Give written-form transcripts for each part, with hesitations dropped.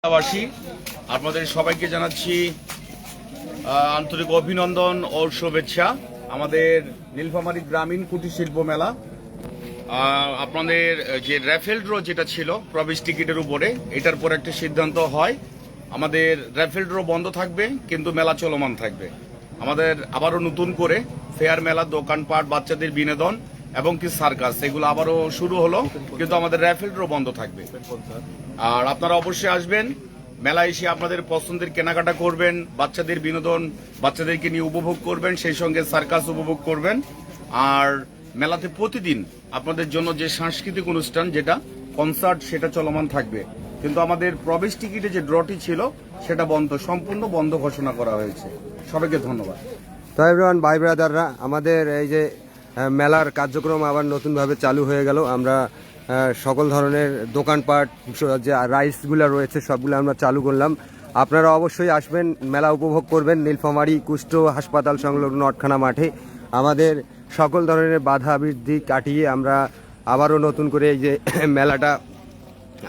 বাসী আপনাদের সবাইকে জানাচ্ছি আন্তরিক অভিনন্দন ও শুভেচ্ছা। আমাদের নীলফামারী গ্রামীণ কুটির শিল্প মেলা আপনাদের যে র্যাফেল ড্র যেটা ছিল প্রবেশ টিকিটের উপরে, এটার পর একটা সিদ্ধান্ত হয় আমাদের র্যাফেল ড্র বন্ধ থাকবে কিন্তু মেলা চলমান থাকবে। আমাদের আবারও নতুন করে ফেয়ার মেলা, দোকানপাট, বাচ্চাদের বিনোদন এবং কি সার্কাস এগুলো আবারও শুরু হলো, কিন্তু আমাদের র্যাফেল ড্র বন্ধ থাকবে। আর আপনারা অবশ্যই আসবেন মেলায় এসে আপনাদের পছন্দের কেনাকাটা করবেন, বাচ্চাদের বিনোদন বাচ্চাদেরকে নিয়ে উপভোগ করবেন, সেই সঙ্গে সার্কাস উপভোগ করবেন। আর মেলাতে প্রতিদিন আপনাদের জন্য যে সাংস্কৃতিক অনুষ্ঠান যেটা কনসার্ট সেটা চলমান থাকবে, কিন্তু আমাদের প্রবেশ টিকিটে যে ড্রটি ছিল সেটা বন্ধ, সম্পূর্ণ বন্ধ ঘোষণা করা হয়েছে। সবাইকে ধন্যবাদ। তো এভরিওয়ান, ভাই ব্রাদাররা, আমাদের এই যে মেলার কার্যক্রম আবার নতুনভাবে চালু হয়ে গেল। আমরা সকল ধরনের দোকানপাট, যে রাইসগুলো রয়েছে সবগুলো আমরা চালু করলাম। আপনারা অবশ্যই আসবেন, মেলা উপভোগ করবেন নীলফামারী কুষ্ঠ হাসপাতাল সংলগ্ন নটখানা মাঠে। আমাদের সকল ধরনের বাধা বিধি কাটিয়ে আমরা আবারও নতুন করে এই যে মেলাটা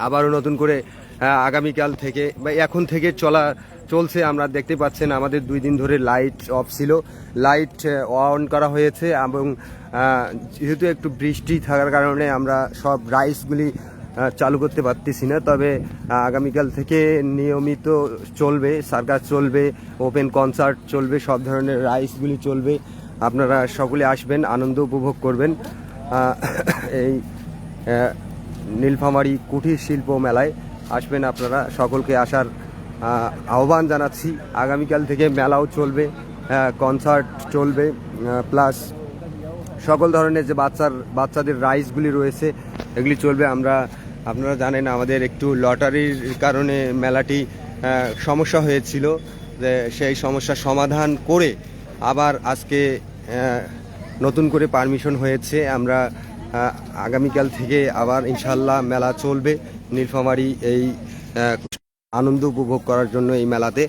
আবারও নতুন করে আগামীকাল থেকে বা এখন থেকে চলছে। আমরা দেখতে পাচ্ছেন আমাদের 2 দিন ধরে লাইট অফ ছিল, লাইট অন করা হয়েছে এবং যেহেতু একটু বৃষ্টি থাকার কারণে আমরা সব রাইসগুলি চালু করতে পারতেছি না। তবে আগামীকাল থেকে নিয়মিত চলবে, সার্কাস চলবে, ওপেন কনসার্ট চলবে, সব ধরনের রাইসগুলি চলবে। আপনারা সকলে আসবেন, আনন্দ উপভোগ করবেন এই নীলফামারী কুটির শিল্প মেলায়। আসবেন আপনারা, সকলকে আসার আহ্বান জানাচ্ছি। আগামীকাল থেকে মেলাও চলবে, কনসার্ট চলবে, প্লাস সকল ধরনের যে বাচ্চাদের রাইসগুলি রয়েছে এগুলি চলবে। আপনারা জানেন আমাদের একটু লটারির কারণে মেলাটি সমস্যা হয়েছিল, যে সেই সমস্যার সমাধান করে আবার আজকে নতুন করে পারমিশন হয়েছে। আমরা আগামীকাল থেকে আবার ইনশাল্লাহ মেলা চলবে নীলফামারী এই আনন্দ উপভোগ করার জন্য এই মেলাতে।